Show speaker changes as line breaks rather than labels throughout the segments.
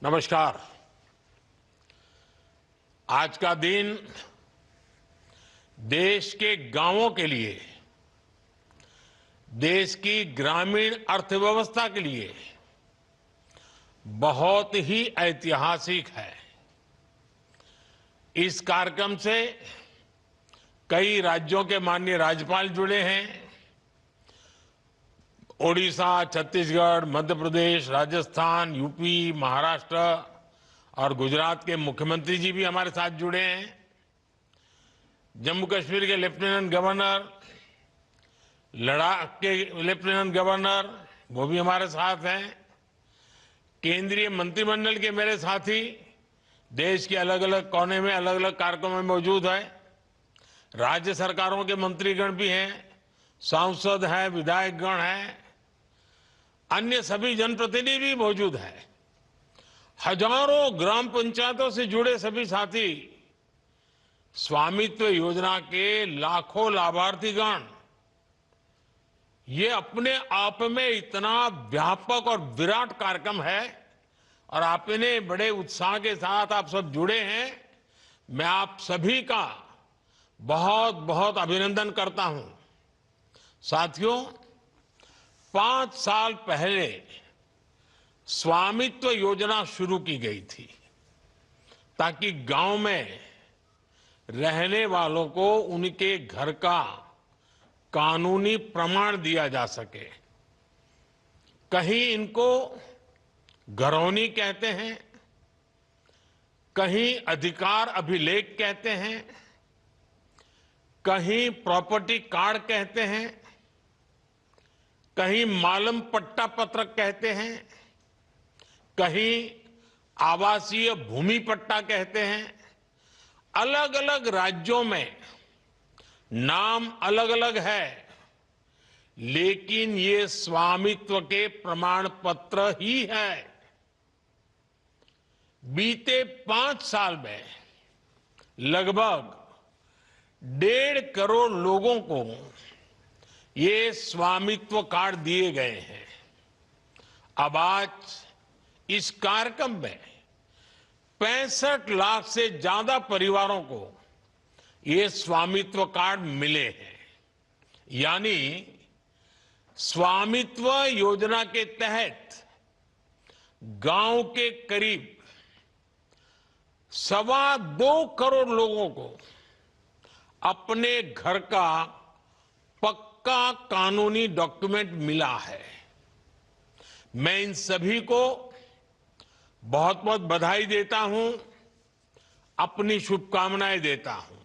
नमस्कार। आज का दिन देश के गांवों के लिए, देश की ग्रामीण अर्थव्यवस्था के लिए बहुत ही ऐतिहासिक है। इस कार्यक्रम से कई राज्यों के माननीय राज्यपाल जुड़े हैं। ओडिशा, छत्तीसगढ़, मध्य प्रदेश, राजस्थान, यूपी, महाराष्ट्र और गुजरात के मुख्यमंत्री जी भी हमारे साथ जुड़े हैं। जम्मू कश्मीर के लेफ्टिनेंट गवर्नर, लद्दाख के लेफ्टिनेंट गवर्नर, वो भी हमारे साथ हैं। केंद्रीय मंत्रिमंडल के मेरे साथी देश के अलग अलग कोने में अलग अलग कार्यक्रमों में मौजूद है। राज्य सरकारों के मंत्रीगण भी हैं, सांसद हैं, विधायकगण हैं, अन्य सभी जनप्रतिनिधि भी मौजूद हैं। हजारों ग्राम पंचायतों से जुड़े सभी साथी, स्वामित्व योजना के लाखों लाभार्थीगण, ये अपने आप में इतना व्यापक और विराट कार्यक्रम है और आपने बड़े उत्साह के साथ आप सब जुड़े हैं। मैं आप सभी का बहुत बहुत अभिनंदन करता हूं। साथियों, 5 साल पहले स्वामित्व योजना शुरू की गई थी ताकि गांव में रहने वालों को उनके घर का कानूनी प्रमाण दिया जा सके। कहीं इनको घरौनी कहते हैं, कहीं अधिकार अभिलेख कहते हैं, कहीं प्रॉपर्टी कार्ड कहते हैं, कहीं मालम पट्टा पत्रक कहते हैं, कहीं आवासीय भूमि पट्टा कहते हैं। अलग अलग राज्यों में नाम अलग अलग है, लेकिन ये स्वामित्व के प्रमाण पत्र ही है। बीते 5 साल में लगभग 1.5 करोड़ लोगों को ये स्वामित्व कार्ड दिए गए हैं। अब आज इस कार्यक्रम में 65 लाख से ज्यादा परिवारों को ये स्वामित्व कार्ड मिले हैं। यानी स्वामित्व योजना के तहत गांव के करीब 2.25 करोड़ लोगों को अपने घर का पक्का कानूनी डॉक्यूमेंट मिला है। मैं इन सभी को बहुत बहुत बधाई देता हूं, अपनी शुभकामनाएं देता हूं।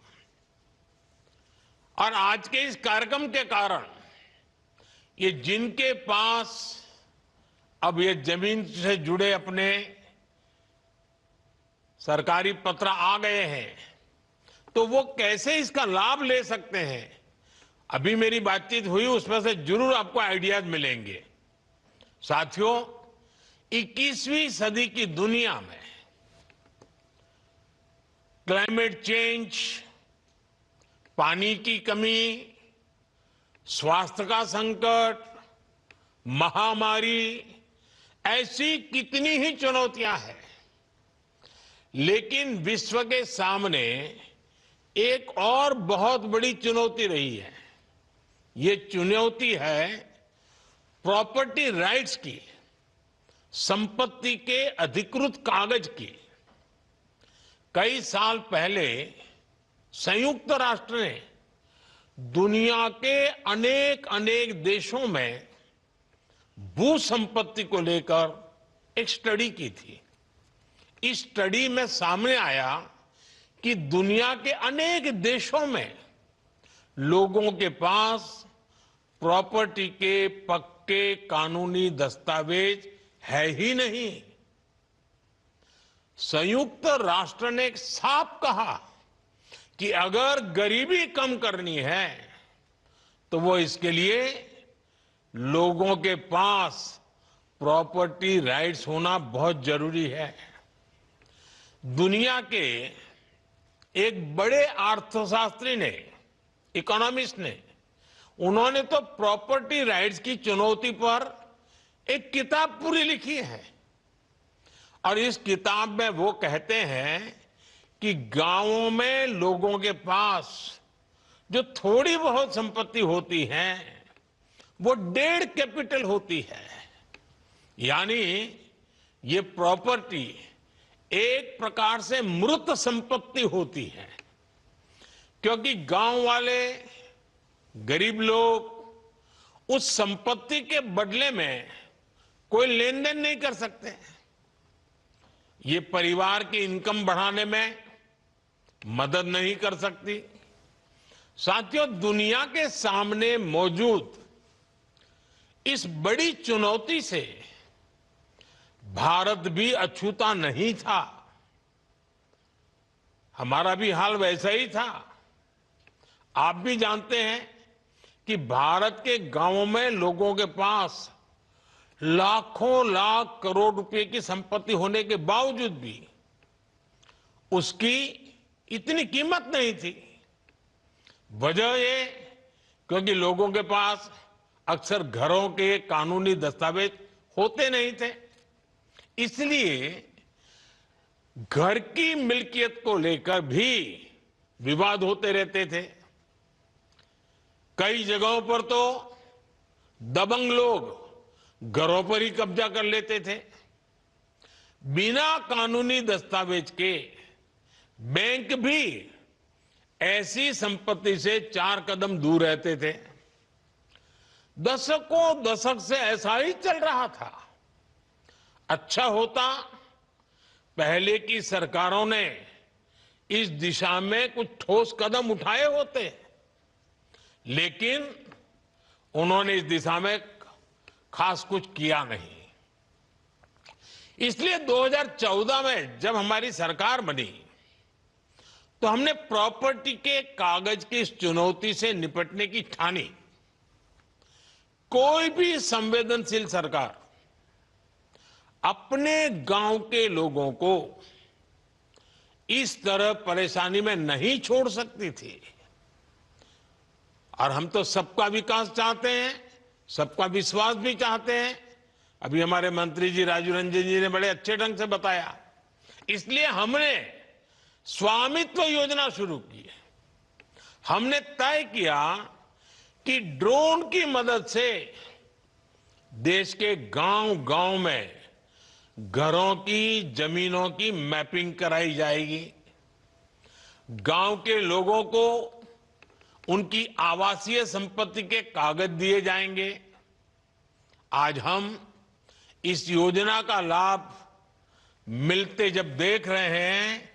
और आज के इस कार्यक्रम के कारण ये जिनके पास अब ये जमीन से जुड़े अपने सरकारी पत्र आ गए हैं, तो वो कैसे इसका लाभ ले सकते हैं, अभी मेरी बातचीत हुई, उसमें से जरूर आपको आइडियाज मिलेंगे। साथियों, 21वीं सदी की दुनिया में क्लाइमेट चेंज, पानी की कमी, स्वास्थ्य का संकट, महामारी, ऐसी कितनी ही चुनौतियां हैं, लेकिन विश्व के सामने एक और बहुत बड़ी चुनौती रही है। ये चुनौती है प्रॉपर्टी राइट्स की, संपत्ति के अधिकृत कागज की। कई साल पहले संयुक्त राष्ट्र ने दुनिया के अनेक देशों में भू संपत्ति को लेकर एक स्टडी की थी। इस स्टडी में सामने आया कि दुनिया के अनेक देशों में लोगों के पास प्रॉपर्टी के पक्के कानूनी दस्तावेज है ही नहीं। संयुक्त राष्ट्र ने एक साफ कहा कि अगर गरीबी कम करनी है तो वो इसके लिए लोगों के पास प्रॉपर्टी राइट्स होना बहुत जरूरी है। दुनिया के एक बड़े अर्थशास्त्री ने, इकोनॉमिस्ट ने, उन्होंने तो प्रॉपर्टी राइट्स की चुनौती पर एक किताब पूरी लिखी है और इस किताब में वो कहते हैं कि गांवों में लोगों के पास जो थोड़ी बहुत संपत्ति होती है वो 1.5 कैपिटल होती है। यानी ये प्रॉपर्टी एक प्रकार से मृत संपत्ति होती है, क्योंकि गांव वाले गरीब लोग उस संपत्ति के बदले में कोई लेन देन नहीं कर सकते। ये परिवार की इनकम बढ़ाने में मदद नहीं कर सकती। साथियों, दुनिया के सामने मौजूद इस बड़ी चुनौती से भारत भी अछूता नहीं था। हमारा भी हाल वैसा ही था। आप भी जानते हैं कि भारत के गांवों में लोगों के पास लाखों लाख करोड़ रुपए की संपत्ति होने के बावजूद भी उसकी इतनी कीमत नहीं थी। वजह ये, क्योंकि लोगों के पास अक्सर घरों के कानूनी दस्तावेज होते नहीं थे। इसलिए घर की मिल्कियत को लेकर भी विवाद होते रहते थे। कई जगहों पर तो दबंग लोग घरों पर ही कब्जा कर लेते थे। बिना कानूनी दस्तावेज के बैंक भी ऐसी संपत्ति से 4 कदम दूर रहते थे। दशकों दशक से ऐसा ही चल रहा था। अच्छा होता पहले की सरकारों ने इस दिशा में कुछ ठोस कदम उठाए होते, लेकिन उन्होंने इस दिशा में खास कुछ किया नहीं। इसलिए 2014 में जब हमारी सरकार बनी तो हमने प्रॉपर्टी के कागज की इस चुनौती से निपटने की ठानी। कोई भी संवेदनशील सरकार अपने गांव के लोगों को इस तरह परेशानी में नहीं छोड़ सकती थी। और हम तो सबका विकास चाहते हैं, सबका विश्वास भी चाहते हैं। अभी हमारे मंत्री जी राजू रंजन जी ने बड़े अच्छे ढंग से बताया। इसलिए हमने स्वामित्व योजना शुरू की है। हमने तय किया कि ड्रोन की मदद से देश के गांव-गांव में घरों की, जमीनों की मैपिंग कराई जाएगी। गांव के लोगों को उनकी आवासीय संपत्ति के कागज दिए जाएंगे। आज हम इस योजना का लाभ मिलते जब देख रहे हैं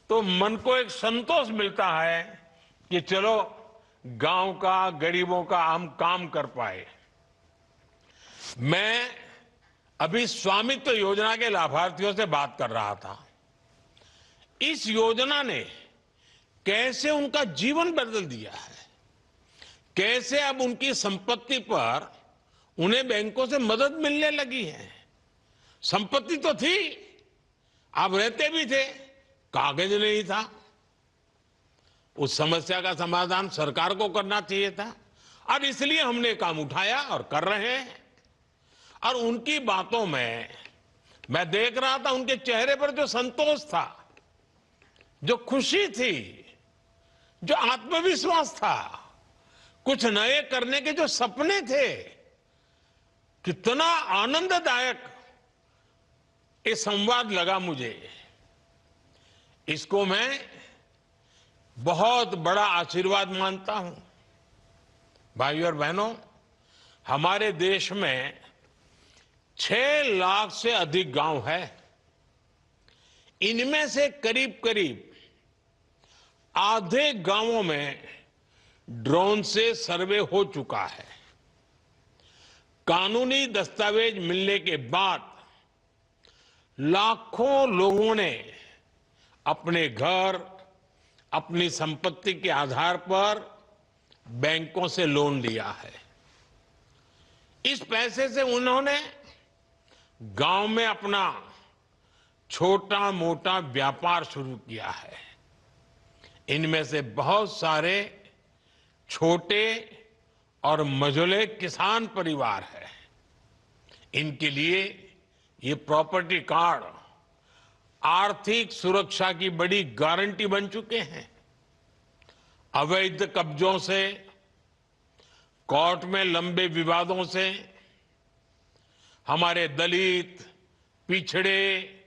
तो मन को एक संतोष मिलता है कि चलो गांव का, गरीबों का हम काम कर पाए। मैं अभी स्वामित्व योजना के लाभार्थियों से बात कर रहा था। इस योजना ने कैसे उनका जीवन बदल दिया है, कैसे अब उनकी संपत्ति पर उन्हें बैंकों से मदद मिलने लगी है। संपत्ति तो थी, आप रहते भी थे, कागज नहीं था। उस समस्या का समाधान सरकार को करना चाहिए था और इसलिए हमने काम उठाया और कर रहे हैं। और उनकी बातों में मैं देख रहा था, उनके चेहरे पर जो संतोष था, जो खुशी थी, जो आत्मविश्वास था, कुछ नए करने के जो सपने थे, कितना आनंददायक ये संवाद लगा मुझे। इसको मैं बहुत बड़ा आशीर्वाद मानता हूं। भाइयों और बहनों, हमारे देश में 6 लाख से अधिक गांव है। इनमें से करीब करीब आधे गांवों में ड्रोन से सर्वे हो चुका है। कानूनी दस्तावेज मिलने के बाद लाखों लोगों ने अपने घर, अपनी संपत्ति के आधार पर बैंकों से लोन लिया है। इस पैसे से उन्होंने गांव में अपना छोटा मोटा व्यापार शुरू किया है। इनमें से बहुत सारे छोटे और मझोले किसान परिवार हैं। इनके लिए ये प्रॉपर्टी कार्ड आर्थिक सुरक्षा की बड़ी गारंटी बन चुके हैं। अवैध कब्जों से, कोर्ट में लंबे विवादों से हमारे दलित, पिछड़े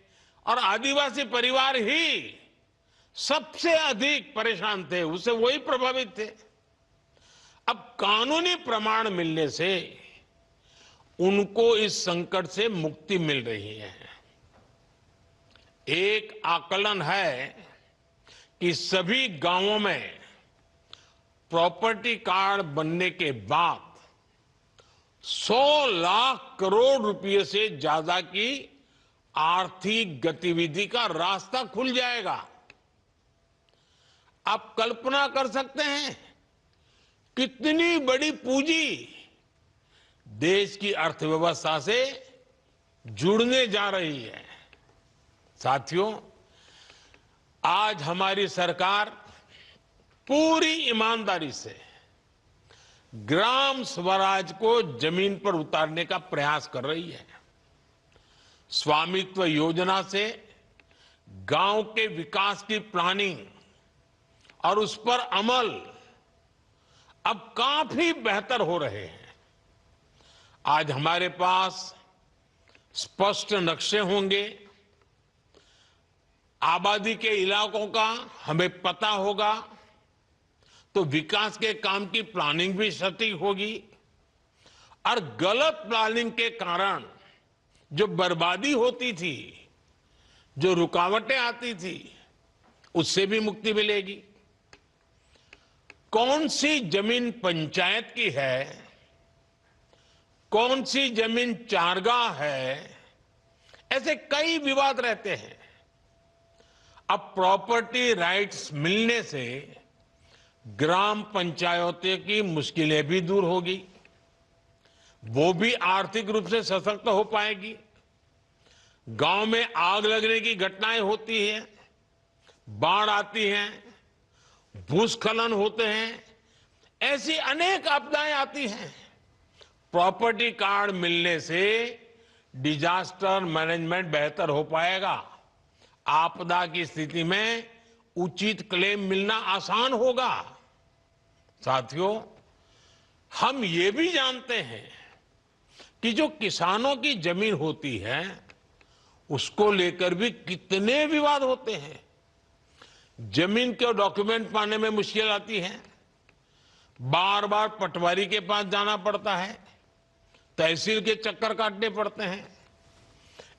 और आदिवासी परिवार ही सबसे अधिक परेशान थे, उससे वही प्रभावित थे। अब कानूनी प्रमाण मिलने से उनको इस संकट से मुक्ति मिल रही है। एक आकलन है कि सभी गांवों में प्रॉपर्टी कार्ड बनने के बाद 100 लाख करोड़ रुपए से ज्यादा की आर्थिक गतिविधि का रास्ता खुल जाएगा। आप कल्पना कर सकते हैं कितनी बड़ी पूंजी देश की अर्थव्यवस्था से जुड़ने जा रही है। साथियों, आज हमारी सरकार पूरी ईमानदारी से ग्राम स्वराज को जमीन पर उतारने का प्रयास कर रही है। स्वामित्व योजना से गांव के विकास की प्लानिंग और उस पर अमल अब काफी बेहतर हो रहे हैं। आज हमारे पास स्पष्ट नक्शे होंगे, आबादी के इलाकों का हमें पता होगा, तो विकास के काम की प्लानिंग भी सटीक होगी और गलत प्लानिंग के कारण जो बर्बादी होती थी, जो रुकावटें आती थी, उससे भी मुक्ति मिलेगी। कौन सी जमीन पंचायत की है, कौन सी जमीन चारगाह है, ऐसे कई विवाद रहते हैं। अब प्रॉपर्टी राइट्स मिलने से ग्राम पंचायतों की मुश्किलें भी दूर होगी, वो भी आर्थिक रूप से सशक्त हो पाएगी। गांव में आग लगने की घटनाएं होती हैं, बाढ़ आती हैं, भूस्खलन होते हैं, ऐसी अनेक आपदाएं आती हैं। प्रॉपर्टी कार्ड मिलने से डिजास्टर मैनेजमेंट बेहतर हो पाएगा। आपदा की स्थिति में उचित क्लेम मिलना आसान होगा। साथियों, हम ये भी जानते हैं कि जो किसानों की जमीन होती है उसको लेकर भी कितने विवाद होते हैं। जमीन के डॉक्यूमेंट पाने में मुश्किल आती है, बार बार पटवारी के पास जाना पड़ता है, तहसील के चक्कर काटने पड़ते हैं।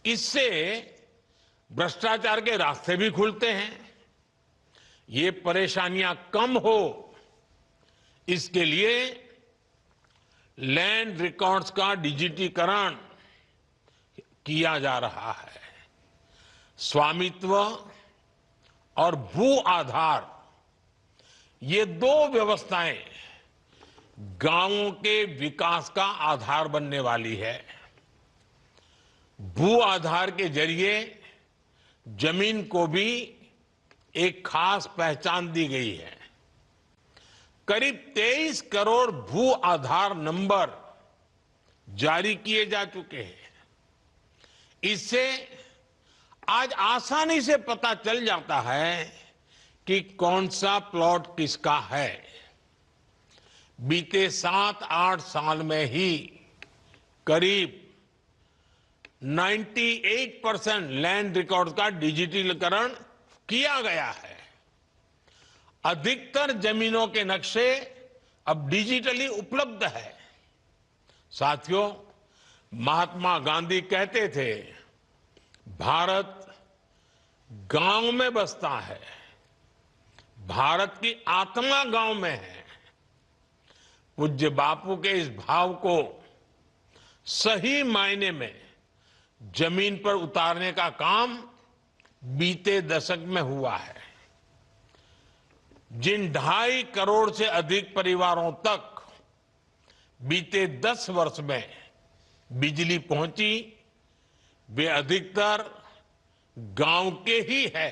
इससे भ्रष्टाचार के रास्ते भी खुलते हैं। ये परेशानियां कम हो, इसके लिए लैंड रिकॉर्ड्स का डिजिटीकरण किया जा रहा है। स्वामित्व और भू आधार, ये दो व्यवस्थाएं गांवों के विकास का आधार बनने वाली है। भू आधार के जरिए जमीन को भी एक खास पहचान दी गई है। करीब 23 करोड़ भू आधार नंबर जारी किए जा चुके हैं। इससे आज आसानी से पता चल जाता है कि कौन सा प्लॉट किसका है। बीते 7-8 साल में ही करीब 98% लैंड रिकॉर्ड का डिजिटलीकरण किया गया है। अधिकतर जमीनों के नक्शे अब डिजिटली उपलब्ध है। साथियों, महात्मा गांधी कहते थे, भारत गांव में बसता है, भारत की आत्मा गांव में है। पूज्य बापू के इस भाव को सही मायने में जमीन पर उतारने का काम बीते दशक में हुआ है। जिन 2.5 करोड़ से अधिक परिवारों तक बीते 10 वर्ष में बिजली पहुंची, वे अधिकतर गांव के ही है।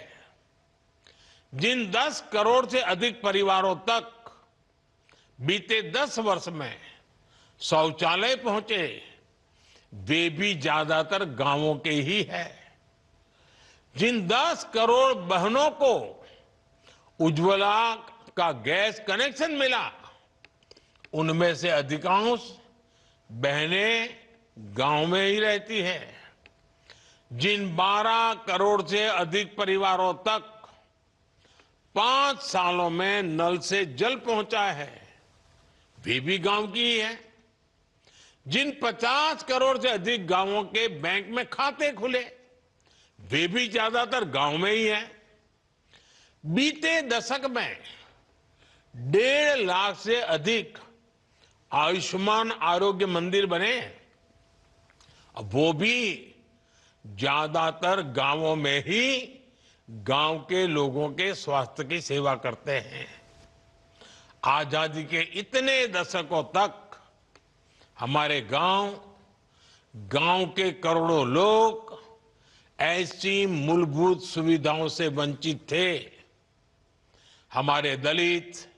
जिन 10 करोड़ से अधिक परिवारों तक बीते 10 वर्ष में शौचालय पहुंचे, वे भी ज्यादातर गांवों के ही है। जिन 10 करोड़ बहनों को उज्ज्वला का गैस कनेक्शन मिला, उनमें से अधिकांश बहनें गांव में ही रहती हैं। जिन 12 करोड़ से अधिक परिवारों तक 5 सालों में नल से जल पहुंचा है, वे भी गांव की ही है। जिन 50 करोड़ से अधिक गांवों के बैंक में खाते खुले, वे भी ज्यादातर गांव में ही हैं। बीते दशक में 1.5 लाख से अधिक आयुष्मान आरोग्य मंदिर बने, अब वो भी ज्यादातर गांवों में ही गांव के लोगों के स्वास्थ्य की सेवा करते हैं। आजादी के इतने दशकों तक हमारे गांव के करोड़ों लोग ऐसी मूलभूत सुविधाओं से वंचित थे। हमारे दलित,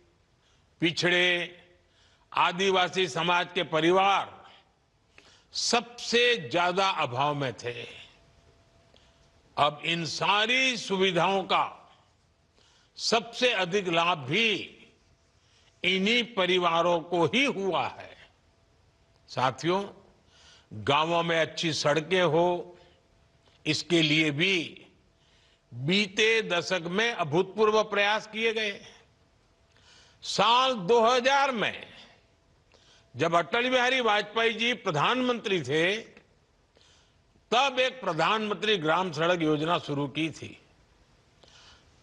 पिछड़े, आदिवासी समाज के परिवार सबसे ज्यादा अभाव में थे। अब इन सारी सुविधाओं का सबसे अधिक लाभ भी इन्हीं परिवारों को ही हुआ है। साथियों, गांवों में अच्छी सड़कें हो, इसके लिए भी बीते दशक में अभूतपूर्व प्रयास किए गए। साल 2000 में जब अटल बिहारी वाजपेयी जी प्रधानमंत्री थे, तब एक प्रधानमंत्री ग्राम सड़क योजना शुरू की थी।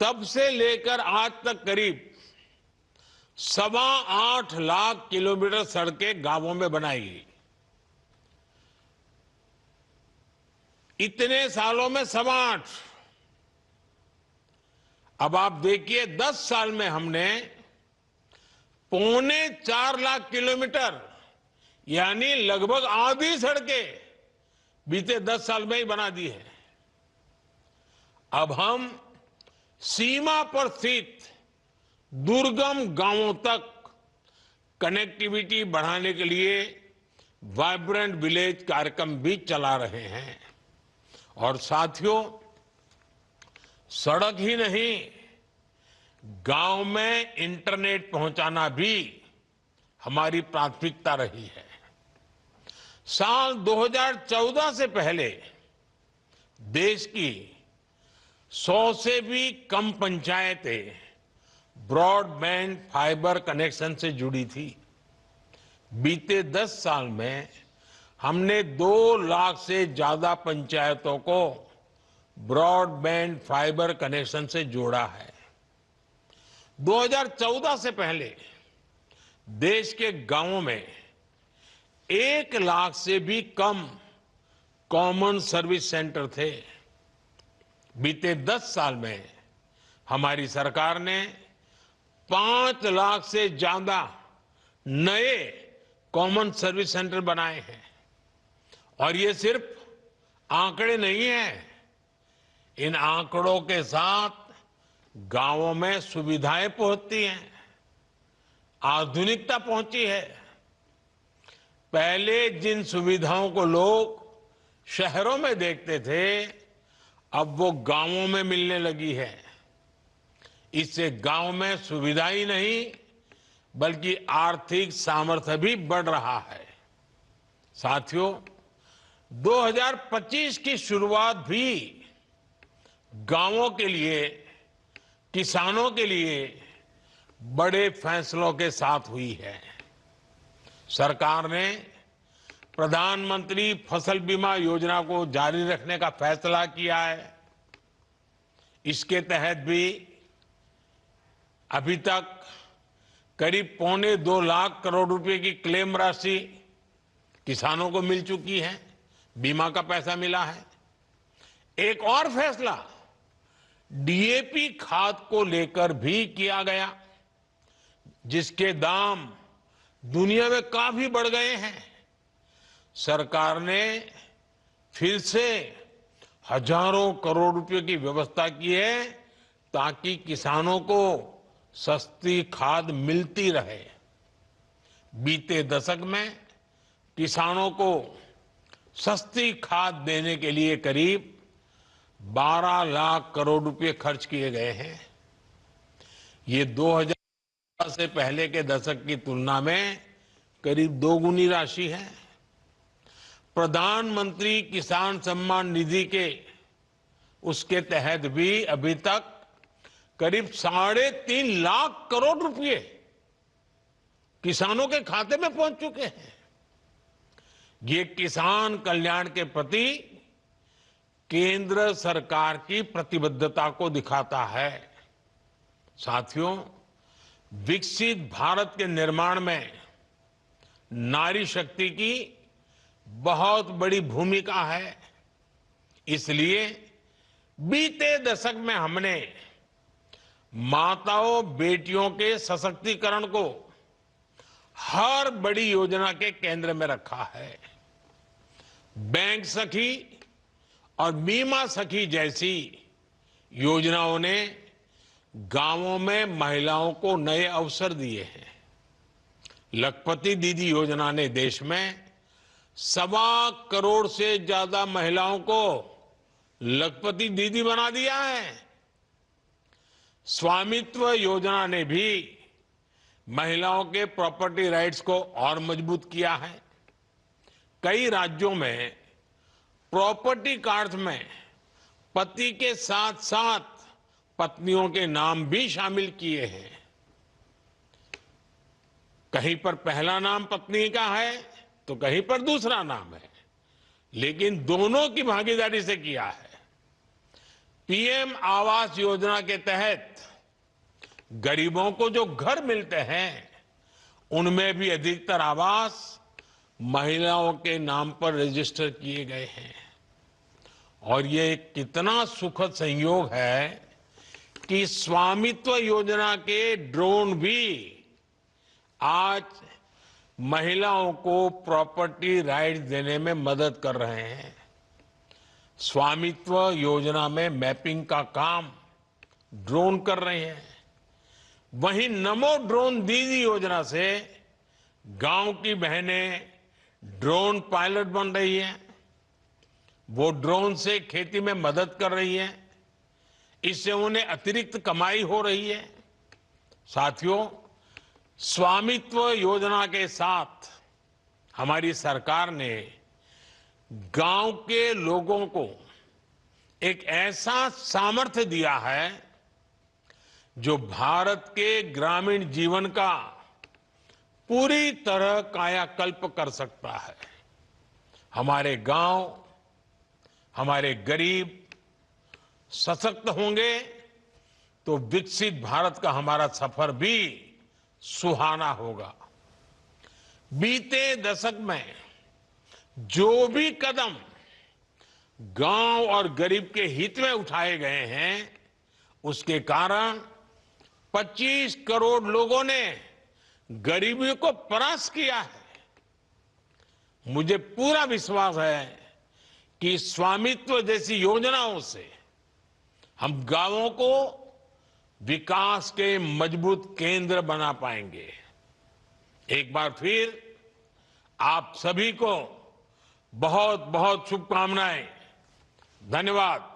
तब से लेकर आज तक करीब 8.25 लाख किलोमीटर सड़कें गांवों में बनाई गई। इतने सालों में 8.25। अब आप देखिए 10 साल में हमने 4.25 लाख किलोमीटर यानी लगभग आधी सड़कें बीते 10 साल में ही बना दी है। अब हम सीमा पर स्थित दुर्गम गांवों तक कनेक्टिविटी बढ़ाने के लिए वाइब्रेंट विलेज कार्यक्रम भी चला रहे हैं। और साथियों, सड़क ही नहीं, गांव में इंटरनेट पहुंचाना भी हमारी प्राथमिकता रही है। साल 2014 से पहले देश की 100 से भी कम पंचायतें ब्रॉडबैंड फाइबर कनेक्शन से जुड़ी थी। बीते 10 साल में हमने 2 लाख से ज्यादा पंचायतों को ब्रॉडबैंड फाइबर कनेक्शन से जोड़ा है। 2014 से पहले देश के गांवों में 1 लाख से भी कम कॉमन सर्विस सेंटर थे। बीते 10 साल में हमारी सरकार ने 5 लाख से ज्यादा नए कॉमन सर्विस सेंटर बनाए हैं। और ये सिर्फ आंकड़े नहीं हैं, इन आंकड़ों के साथ गांवों में सुविधाएं पहुंचती हैं, आधुनिकता पहुंची है। पहले जिन सुविधाओं को लोग शहरों में देखते थे, अब वो गांवों में मिलने लगी है। इससे गांव में सुविधा ही नहीं बल्कि आर्थिक सामर्थ्य भी बढ़ रहा है। साथियों, 2025 की शुरुआत भी गांवों के लिए, किसानों के लिए बड़े फैसलों के साथ हुई है। सरकार ने प्रधानमंत्री फसल बीमा योजना को जारी रखने का फैसला किया है। इसके तहत भी अभी तक करीब 2.25 लाख करोड़ रुपए की क्लेम राशि किसानों को मिल चुकी है, बीमा का पैसा मिला है। एक और फैसला डीएपी खाद को लेकर भी किया गया, जिसके दाम दुनिया में काफी बढ़ गए हैं। सरकार ने फिर से हजारों करोड़ रुपए की व्यवस्था की है ताकि किसानों को सस्ती खाद मिलती रहे। बीते दशक में किसानों को सस्ती खाद देने के लिए करीब 12 लाख करोड़ रुपए खर्च किए गए हैं। ये 2000 से पहले के दशक की तुलना में करीब दोगुनी राशि है। प्रधानमंत्री किसान सम्मान निधि के उसके तहत भी अभी तक करीब 3.5 लाख करोड़ रुपए किसानों के खाते में पहुंच चुके हैं। ये किसान कल्याण के प्रति केंद्र सरकार की प्रतिबद्धता को दिखाता है। साथियों, विकसित भारत के निर्माण में नारी शक्ति की बहुत बड़ी भूमिका है। इसलिए बीते दशक में हमने माताओं बेटियों के सशक्तिकरण को हर बड़ी योजना के केंद्र में रखा है। बैंक सखी और बीमा सखी जैसी योजनाओं ने गांवों में महिलाओं को नए अवसर दिए हैं। लखपति दीदी योजना ने देश में 1.25 करोड़ से ज्यादा महिलाओं को लखपति दीदी बना दिया है। स्वामित्व योजना ने भी महिलाओं के प्रॉपर्टी राइट्स को और मजबूत किया है। कई राज्यों में प्रॉपर्टी कार्ड में पति के साथ साथ पत्नियों के नाम भी शामिल किए हैं। कहीं पर पहला नाम पत्नी का है तो कहीं पर दूसरा नाम है, लेकिन दोनों की भागीदारी से किया है। पीएम आवास योजना के तहत गरीबों को जो घर मिलते हैं, उनमें भी अधिकतर आवास महिलाओं के नाम पर रजिस्टर किए गए हैं। और ये कितना सुखद संयोग है कि स्वामित्व योजना के ड्रोन भी आज महिलाओं को प्रॉपर्टी राइट्स देने में मदद कर रहे हैं। स्वामित्व योजना में मैपिंग का काम ड्रोन कर रहे हैं। वहीं नमो ड्रोन दीदी योजना से गांव की बहनें ड्रोन पायलट बन रही हैं। वो ड्रोन से खेती में मदद कर रही हैं। इससे उन्हें अतिरिक्त कमाई हो रही है। साथियों, स्वामित्व योजना के साथ हमारी सरकार ने गांव के लोगों को एक ऐसा सामर्थ्य दिया है जो भारत के ग्रामीण जीवन का पूरी तरह कायाकल्प कर सकता है। हमारे गांव, हमारे गरीब सशक्त होंगे तो विकसित भारत का हमारा सफर भी सुहाना होगा। बीते दशक में जो भी कदम गांव और गरीब के हित में उठाए गए हैं, उसके कारण 25 करोड़ लोगों ने गरीबी को परास्त किया है। मुझे पूरा विश्वास है कि स्वामित्व जैसी योजनाओं से हम गांवों को विकास के मजबूत केंद्र बना पाएंगे। एक बार फिर आप सभी को बहुत बहुत शुभकामनाएं। धन्यवाद।